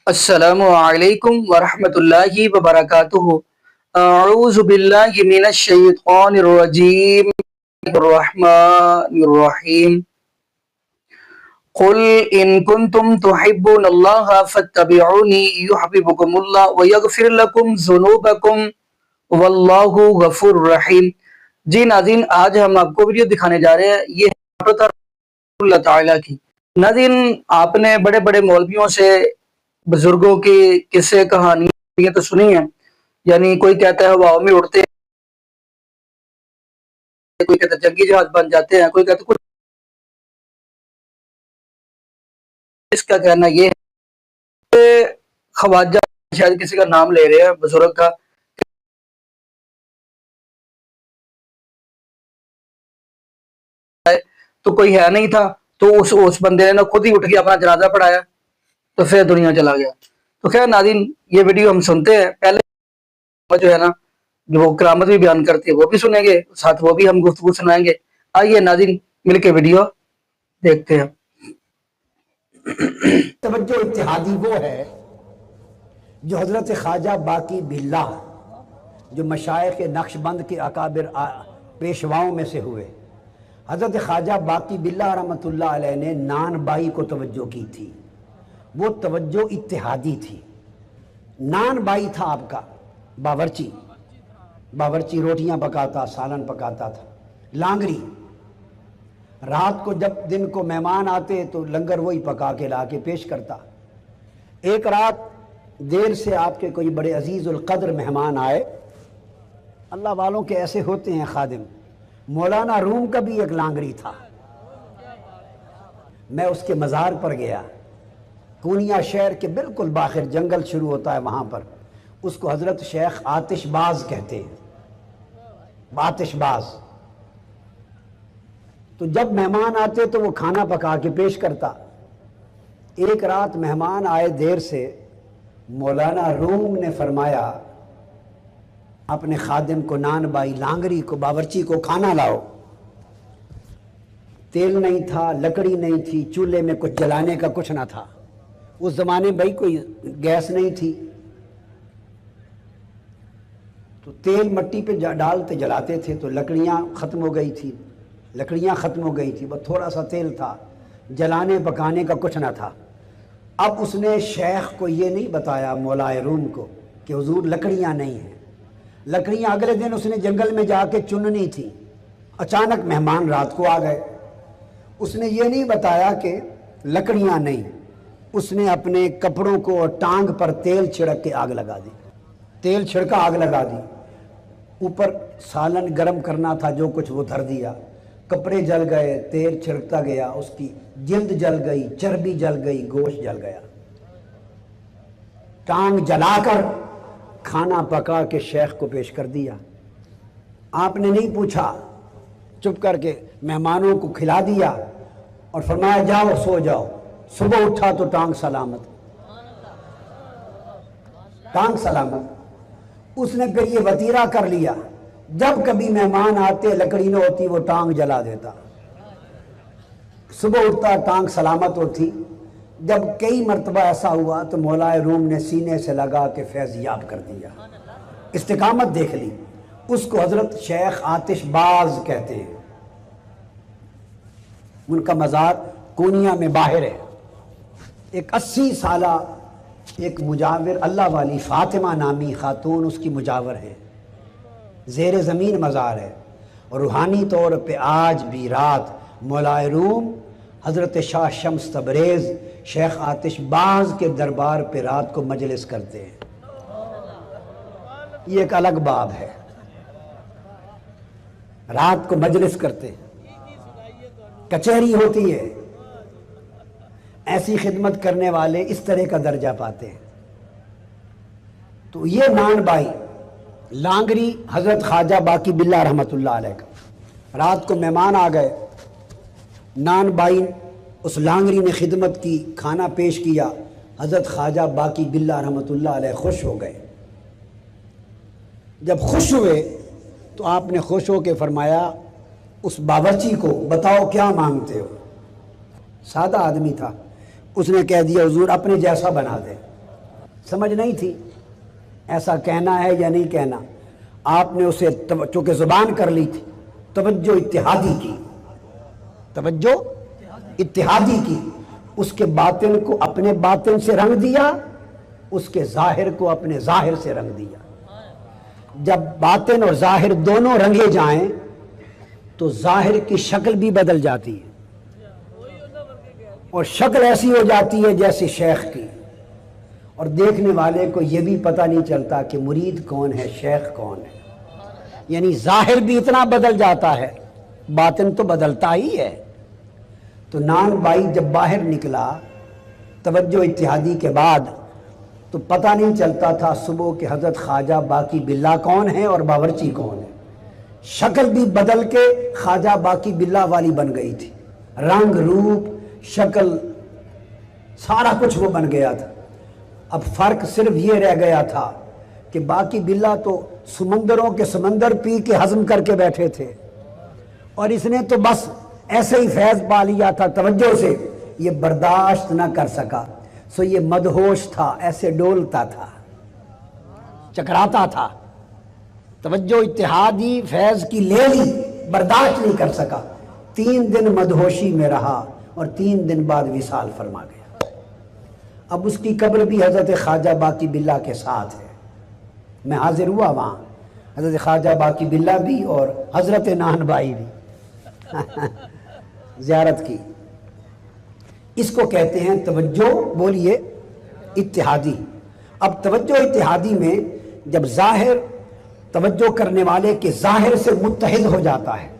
السلام علیکم ورحمۃ اللہ وبرکاتہ۔ اعوذ باللہ من الشیطان الرجیم، الرحمن الرحیم۔ قل ان کنتم تحبون اللہ فاتبعونی یحببکم اللہ ویغفر لکم ذنوبکم واللہ غفور رحیم۔ جی ناظرین، آج ہم آپ کو ویڈیو دکھانے جا رہے ہیں، یہ فوٹو تھا اللہ تعالیٰ کی۔ ناظرین، آپ نے بڑے بڑے مولویوں سے بزرگوں کی قصے کہانیاں تو سنی ہیں، یعنی کوئی کہتا ہے ہواؤں میں اڑتے ہیں، کوئی کہتا ہے جنگی جہاز بن جاتے ہیں، کوئی کہتا ہے کچھ۔ اس کا کہنا یہ ہے کہ خواجہ، شاید کسی کا نام لے رہے ہیں بزرگ کا، تو کوئی ہے نہیں تھا، تو اس بندے نے خود ہی اٹھ کے اپنا جنازہ پڑھایا تو پھر دنیا چلا گیا۔ تو خیر ناظرین، یہ ویڈیو ہم سنتے ہیں، پہلے جو ہے نا جو وہ کرامت بھی بیان کرتی ہے وہ بھی سنیں گے، ساتھ وہ بھی ہم گفتگو سنائیں گے۔ آئیے ناظرین مل کے ویڈیو دیکھتے ہیں۔ توجہ اتحادی وہ ہے جو حضرت خواجہ باقی باللہ، جو مشائخ نقش بند کے اکابر پیشواؤں میں سے ہوئے، حضرت خواجہ باقی باللہ رحمۃ اللہ علیہ نے نان بائی کو توجہ کی تھی۔ وہ توجہ اتحادی تھی۔ نان بائی تھا آپ کا باورچی روٹیاں پکاتا، سالن پکاتا تھا۔ لانگری، رات کو جب دن کو مہمان آتے تو لنگر وہی پکا کے لا کے پیش کرتا۔ ایک رات دیر سے آپ کے کوئی بڑے عزیز القدر مہمان آئے، اللہ والوں کے ایسے ہوتے ہیں خادم۔ مولانا روم کا بھی ایک لانگری تھا۔ میں اس کے مزار پر گیا، کونیا شہر کے بالکل باہر جنگل شروع ہوتا ہے، وہاں پر اس کو حضرت شیخ آتش باز کہتے ہیں، آتش باز۔ تو جب مہمان آتے تو وہ کھانا پکا کے پیش کرتا۔ ایک رات مہمان آئے دیر سے، مولانا روم نے فرمایا اپنے خادم کو، نان بائی لانگری کو، باورچی کو کھانا لاؤ۔ تیل نہیں تھا، لکڑی نہیں تھی، چولہے میں کچھ جلانے کا کچھ نہ تھا۔ اس زمانے میں بھائی کوئی گیس نہیں تھی، تو تیل مٹی پہ ڈالتے جلاتے تھے، تو لکڑیاں ختم ہو گئی تھی، بس تھوڑا سا تیل تھا، جلانے پکانے کا کچھ نہ تھا۔ اب اس نے شیخ کو یہ نہیں بتایا، مولا روم کو، کہ حضور لکڑیاں نہیں ہیں۔ لکڑیاں اگلے دن اس نے جنگل میں جا کے چننی تھی، اچانک مہمان رات کو آ گئے۔ اس نے یہ نہیں بتایا کہ لکڑیاں نہیں، اس نے اپنے کپڑوں کو اور ٹانگ پر تیل چھڑک کے آگ لگا دی، تیل چھڑکا آگ لگا دی۔ اوپر سالن گرم کرنا تھا، جو کچھ وہ دھر دیا، کپڑے جل گئے، تیل چھڑکتا گیا، اس کی جلد جل گئی، چربی جل گئی، گوشت جل گیا۔ ٹانگ جلا کر کھانا پکا کے شیخ کو پیش کر دیا۔ آپ نے نہیں پوچھا، چپ کر کے مہمانوں کو کھلا دیا اور فرمایا جاؤ سو جاؤ۔ صبح اٹھا تو ٹانگ سلامت، ٹانگ سلامت۔ اس نے پھر یہ وطیرہ کر لیا، جب کبھی مہمان آتے لکڑی نہ ہوتی وہ ٹانگ جلا دیتا، صبح اٹھتا ٹانگ سلامت ہوتی۔ جب کئی مرتبہ ایسا ہوا تو مولا روم نے سینے سے لگا کے فیض یاب کر دیا، استقامت دیکھ لی۔ اس کو حضرت شیخ آتش باز کہتے ہیں۔ ان کا مزار کونیا میں باہر ہے۔ ایک 80 سالہ ایک مجاور اللہ والی فاطمہ نامی خاتون اس کی مجاور ہے، زیر زمین مزار ہے۔ اور روحانی طور پہ آج بھی رات مولا روم حضرت شاہ شمس تبریز شیخ آتش باز کے دربار پہ رات کو مجلس کرتے ہیں۔ یہ ایک الگ باب ہے، رات کو مجلس کرتے ہیں، کچہری ہوتی ہے۔ ایسی خدمت کرنے والے اس طرح کا درجہ پاتے ہیں۔ تو یہ نان بائی لانگری حضرت خواجہ باقی باللہ رحمۃ اللہ علیہ کا، رات کو مہمان آ گئے، نان بائی اس لانگری نے خدمت کی، کھانا پیش کیا، حضرت خواجہ باقی باللہ رحمۃ اللہ علیہ خوش ہو گئے۔ جب خوش ہوئے تو آپ نے خوش ہو کے فرمایا اس باورچی کو، بتاؤ کیا مانگتے ہو؟ سادہ آدمی تھا، اس نے کہہ دیا حضور اپنے جیسا بنا دے۔ समझ नहीं थी ऐसा कहना है या नहीं कहना। आपने उसे चूंकि जुबान कर ली थी, तवज्जो इत्तिहादी की, तवज्जो इत्तिहादी की, उसके बातिन को अपने बातिन से रंग दिया, उसके जाहिर को अपने जाहिर से रंग दिया। जब बातिन और जाहिर दोनों रंगे जाएं तो जाहिर की शक्ल भी बदल जाती है और शक्ल ऐसी हो जाती है जैसे शेख की, और देखने वाले को यह भी पता नहीं चलता कि मुरीद कौन है, शेख कौन है। यानी जाहिर भी इतना बदल जाता है, बातिन तो बदलता ही है। तो नान भाई जब बाहर निकला तवज्जो इत्तिहादी के बाद, तो पता नहीं चलता था सुबह के हजरत ख्वाजा बाकी बिल्ला कौन है और बावर्ची कौन है। शक्ल भी बदल के ख्वाजा बाकी बिल्ला वाली बन गई थी, रंग रूप शक्ल सारा कुछ वो बन गया था। अब फर्क सिर्फ ये रह गया था कि बाकी बिल्ला तो समंदरों के समंदर पी के हजम करके बैठे थे, और इसने तो बस ऐसे ही फैज पा लिया था तवज्जो से, ये बर्दाश्त ना कर सका, सो ये मदहोश था, ऐसे डोलता था, चकराता था। तवज्जो इत्तिहादी फैज की ले ली, बर्दाश्त नहीं कर सका, 3 दिन मदहोशी में रहा और 3 दिन बाद विसाल फरमा गया। अब उसकी कब्र भी हजरत ख्वाजा बाकी बिल्ला के साथ है। मैं हाजिर हुआ वहाँ, हजरत ख्वाजा बाकी बिल्ला भी और हजरत नान भाई भी ज़ियारत की। इसको कहते हैं तवज्जो, बोलिए, इत्तिहादी। अब तवज्जो इत्तिहादी में जब जाहिर तवज्जो करने वाले के जाहिर से मुत्तहिद हो जाता है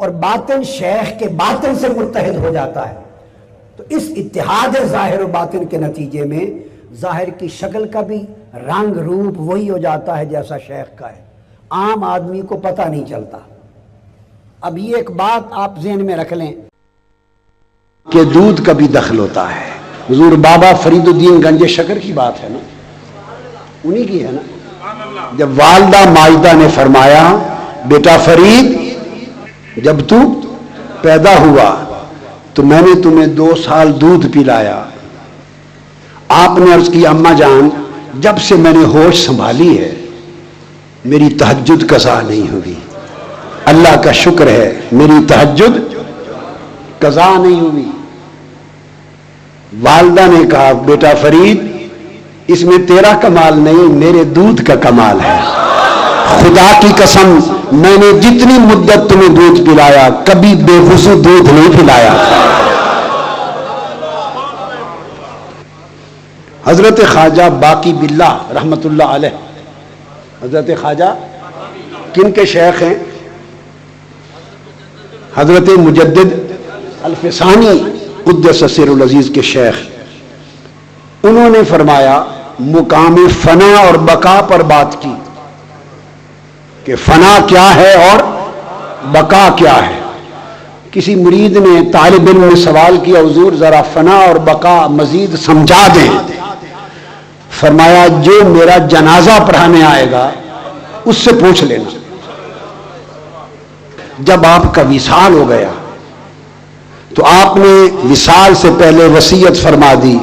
और बातिन शेख के बातिन से मुत्तहिद हो जाता है, तो इस इत्तिहाद जाहिर और बातिन के नतीजे में जाहिर की शक्ल का भी रंग रूप वही हो जाता है जैसा शेख का है, आम आदमी को पता नहीं चलता। अब ये एक बात आप ज़हन में रख लें कि दूध का भी दखल होता है। हुजूर बाबा फरीदुद्दीन गंज शकर की बात है ना, उन्हीं की है ना। जब वालदा माजिदा ने फरमाया, बेटा फरीद जब तू पैदा हुआ तो मैंने तुम्हें 2 साल दूध पिलाया। आपने अर्ज की, अम्मा जान जब से मैंने होश संभाली है मेरी तहज्जुद कज़ा नहीं हुई। अल्लाह का शुक्र है मेरी तहज्जुद कज़ा नहीं हुई। वालदा ने कहा, बेटा फरीद इसमें तेरा कमाल नहीं, मेरे दूध का कमाल है। खुदा की कसम मैंने जितनी मुद्दत तुम्हें दूध पिलाया कभी बेवुज़ू दूध नहीं पिलाया। हजरत ख्वाजा बाकी बिल्ला रहमतुल्लाह अलैह, हजरत ख्वाजा किन के शेख हैं? हजरत मुजद्दिद अल-फ़सानी क़ुद्दस सिर्रुल अज़ीज़ के शेख। उन्होंने फरमाया, मुकाम फना और बका पर बात की कि फना क्या है और बका क्या है। किसी मुरीद ने तालिब इल्म ने सवाल किया, हुजूर जरा फना और बका मजीद समझा दें। फरमाया, जो मेरा जनाजा पढ़ाने आएगा उससे पूछ लेना। जब आपका विसाल हो गया तो आपने विसाल से पहले वसीयत फरमा दी,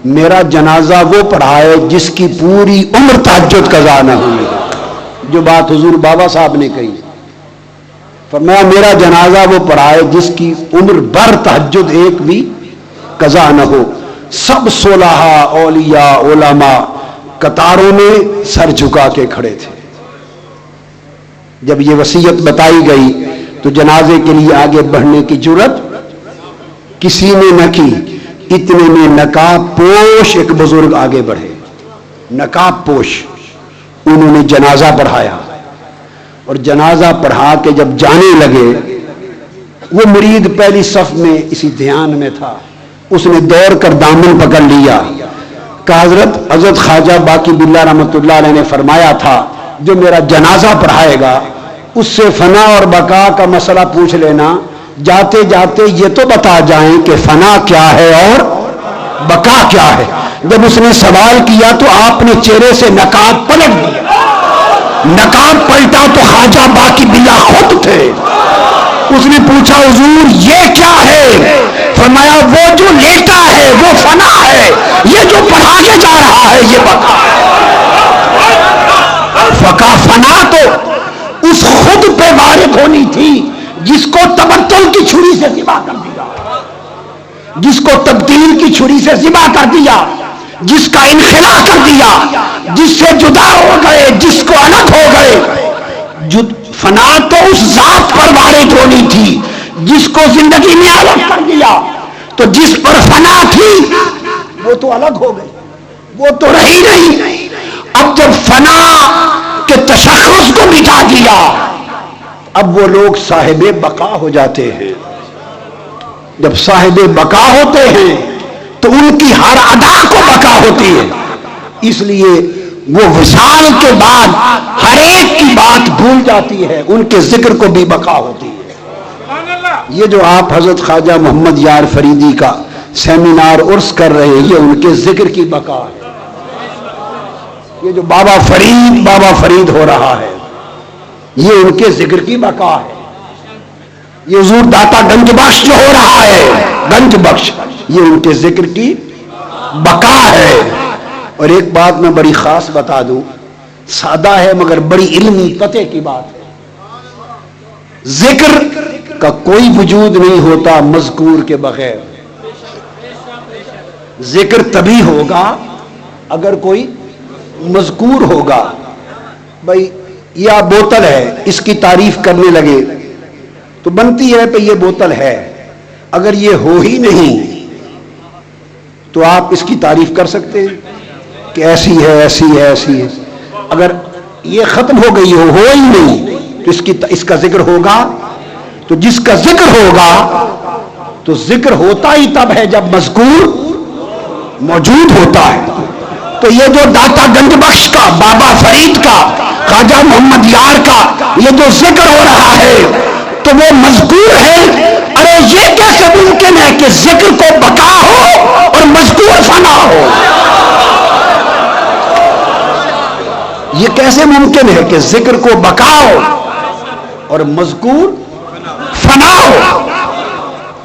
मेरा जनाजा वो पढ़ाए जिसकी पूरी उम्र तहज्जुद कज़ा न हुई। जो बात हुजूर बाबा साहब ने कही, फरमाया मेरा जनाजा वो पढ़ाए जिसकी उम्र भर तहज्जुद एक भी कज़ा न हो। सब सोलहा औलिया उलमा कतारों में सर झुका के खड़े थे। जब ये वसीयत बताई गई तो जनाजे के लिए आगे बढ़ने की जुर्रत किसी ने न की। इतने में नकाब पोश एक बुजुर्ग आगे बढ़े, नकाब पोश, उन्होंने जनाजा पढ़ाया और जनाजा पढ़ा के जब जाने लगे, वो मुरीद पहली सफ में इसी ध्यान में था, उसने दौड़ कर दामन पकड़ लिया। कहा, हजरत ख्वाजा बाकी बिल्ला रहमतुल्लाह अलैह ने फरमाया था, जो मेरा जनाजा पढ़ाएगा उससे फना और बका का मसला पूछ लेना। जाते जाते ये तो बता जाएं कि फना क्या है और बका क्या है। जब उसने सवाल किया तो आपने चेहरे से नकाब पलट दिया। नकाब पलटा तो ख्वाजा बाकी बिल्ला खुद थे। उसने पूछा, हुजूर ये क्या है? फरमाया, वो जो लेटा है वो फना है, ये जो पढ़ाने जा रहा है ये बका है। अलग होनी थी, जिसको तबत्तुल की छुरी से ज़िबा कर दिया, जिसको तब्दील की छुरी से ज़िबा कर दिया, जिसका इनखिला कर दिया, जिससे जुदा हो गए, जिसको अलग हो गए। फना तो उस जात पर वारिद होनी थी जिसको जिंदगी में अलग कर दिया, तो जिस पर फना थी वो तो अलग हो गई, वो तो रही नहीं। अब जब फना के तशख्खुस को मिटा दिया, अब वो लोग साहिबे बका हो जाते हैं। जब साहिबे बका होते हैं तो उनकी हर अदा को बका होती है, इसलिए वो विशाल के बाद हर एक की बात भूल जाती है, उनके जिक्र को भी बका होती है। ये जो आप हजरत ख्वाजा मोहम्मद यार फरीदी का सेमिनार उर्स कर रहे हैं, ये उनके जिक्र की बका है। ये जो बाबा फरीद हो रहा है, ये उनके जिक्र की बका है। ये हुजूर दाता गंज बख्श जो हो रहा है, गंज बख्श, ये उनके जिक्र की बका है। और एक बात मैं बड़ी खास बता दूं, सादा है मगर बड़ी इल्मी पते की बात है। जिक्र का कोई वजूद नहीं होता मज़कूर के बगैर। जिक्र तभी होगा अगर कोई मज़कूर होगा। भाई यह बोतल है, इसकी तारीफ करने लगे तो बनती है कि यह बोतल है, अगर ये हो ही नहीं तो आप इसकी तारीफ कर सकते हैं कि ऐसी है, ऐसी है, ऐसी है। अगर ये खत्म हो गई हो ही नहीं तो इसका जिक्र होगा। तो जिसका जिक्र होगा तो जिक्र होता ही तब है जब मज़कूर मौजूद होता है। तो ये जो दाता गंज बख्श का, बाबा फरीद का, ख्वाजा मोहम्मद यार का ये जो जिक्र हो रहा है तो वो मज़कूर है। अरे ये कैसे मुमकिन है कि जिक्र को बका हो और मज़कूर फना हो? ये कैसे मुमकिन है कि जिक्र को बका हो और मज़कूर फना हो?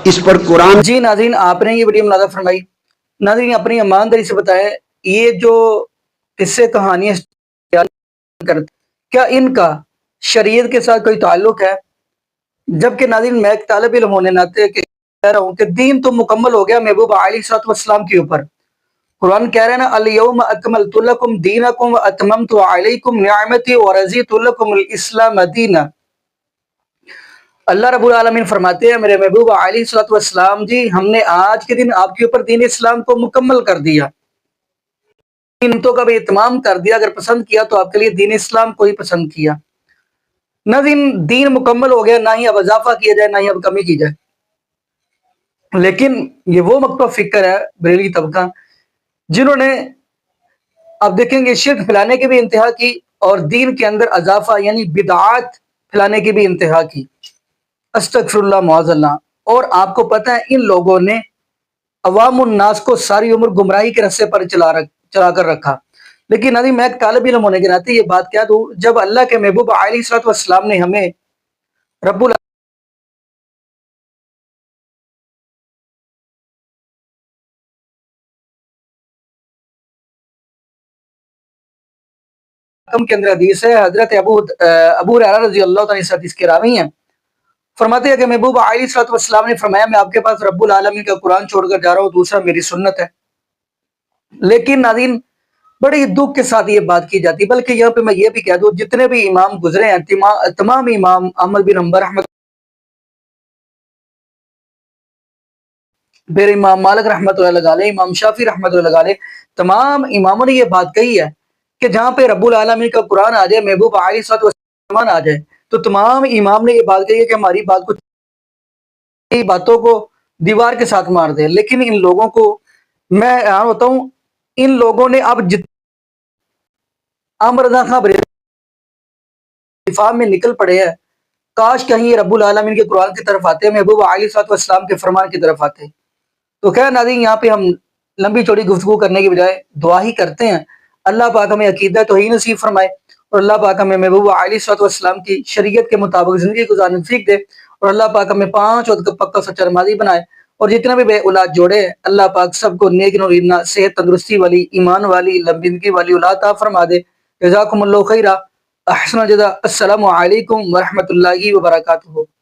इस पर कुरान। जी नाज़रीन, आपने ये वीडियो मुलाज़ा फरमाई। नाज़रीन अपनी ईमानदारी से बताएं, ये जो किस्से कहानियां करते, क्या इनका शरीयत के साथ कोई ताल्लुक है? जबकि नाज़रीन मैं एक तालिब इल्म होने नाते कह रहा हूँ कि दीन तो मुकम्मल हो गया महबूब अलैहिस्सलाम के ऊपर। कुरान कह रहा है ना, अल-यौम अकमलतु लकुम दीनकुम व अतममतु अलैकुम निअमती व रज़ीतु लकुमुल इस्लाम दीना। अल्लाह रब्बुल आलमीन फरमाते हैं, मेरे महबूब अलैहिस्सलाम जी, हमने आज के दिन आपके ऊपर दीन इस्लाम को मुकम्मल कर दिया, नियमतों का भी इत्माम कर दिया। अगर पसंद किया तो आपके लिए दीन इस्लाम को ही पसंद किया। ना दीन मुकम्मल हो गया, ना ही अब इजाफा किया जाए, ना ही अब कमी की जाए। लेकिन ये वो मकतब फिक्र है बरेली तबका जिन्होंने, अब देखेंगे, शिर्क फैलाने की भी इंतहा की और दीन के अंदर इजाफा यानी बिदआत फैलाने की भी इंतहा की। अस्तगफिरुल्लाह मुअज़्ज़ल्लाह। और आपको पता है इन लोगों ने अवामुन नास को सारी उम्र गुमराही के रस्ते पर चला कर रखा। लेकिन नाज़रीन मैं एक तालिब इल्म होने के नाते ये बात क्या दूं, जब अल्लाह के महबूब अलैहिस्सलाम ने हमें रब्बुल के अंदर हदीस है, हजरत अबू हुरैरा रज़ी अल्लाह तआला अन्हु हदीस के रावी हैं, फरमाते हैं कि महबूब अलैहिस्सलाम ने फरमाया, मैं आपके पास रब्बुल आलमीन का कुरान छोड़कर जा रहा हूँ, दूसरा मेरी सुन्नत है। लेकिन नाज़रीन बड़ी दुख के साथ ये बात की जाती है। बल्कि यहाँ पे मैं ये भी कह दूं, जितने भी इमाम गुजरे हैं, तमाम इमाम अहमद बिन हंबल रहमत, फिर इमाम मालिक रहमतुल्लाह अलैह, इमाम शाफी रहमतुल्लाह अलैह, तमाम इमामों ने ये बात कही है कि जहाँ पे रब्बुल आलमीन का कुरान आ जाए, महबूब अलैहिस्सलाम आ जाए, तो तमाम इमाम ने ये बात कही है कि हमारी बात को, बातों को दीवार के साथ मार दे। लेकिन इन लोगों को मैं हैरान होता हूँ, इन लोगों ने अब आमरदा खां दिफा में निकल पड़े हैं। काश कहीं ये रब्बुल आलमीन के कुरान की तरफ आते, महबूब अलैहिस्सलाम के फरमान की तरफ आते। तो क्या नाज़रीन, यहाँ पे हम लंबी चौड़ी गुफ्तगू करने की बजाय दुआ ही करते हैं, अल्लाह पाक हमें अकीदा तौहीद नसीब फरमाए और अल्लाह पाक हमें महबूब अलैहिस्सलाम की शरीयत के मुताबिक जिंदगी गुजारने सीख दे और अल्लाह पाक हमें 5 वक्त का पक्का सच्चा नमाज़ी बनाए। और जितने भी बे औलाद जोड़े, अल्लाह पाक सबको नेक नौरीना, सेहत, तंदुरुस्ती वाली, ईमान वाली, लंबी जिंदगी वाली औलाद अता फरमा दे। जज़ाकुमुल्लाहु खैरा। احسن الجزاء. السلام علیکم ورحمۃ اللہ وبرکاتہ.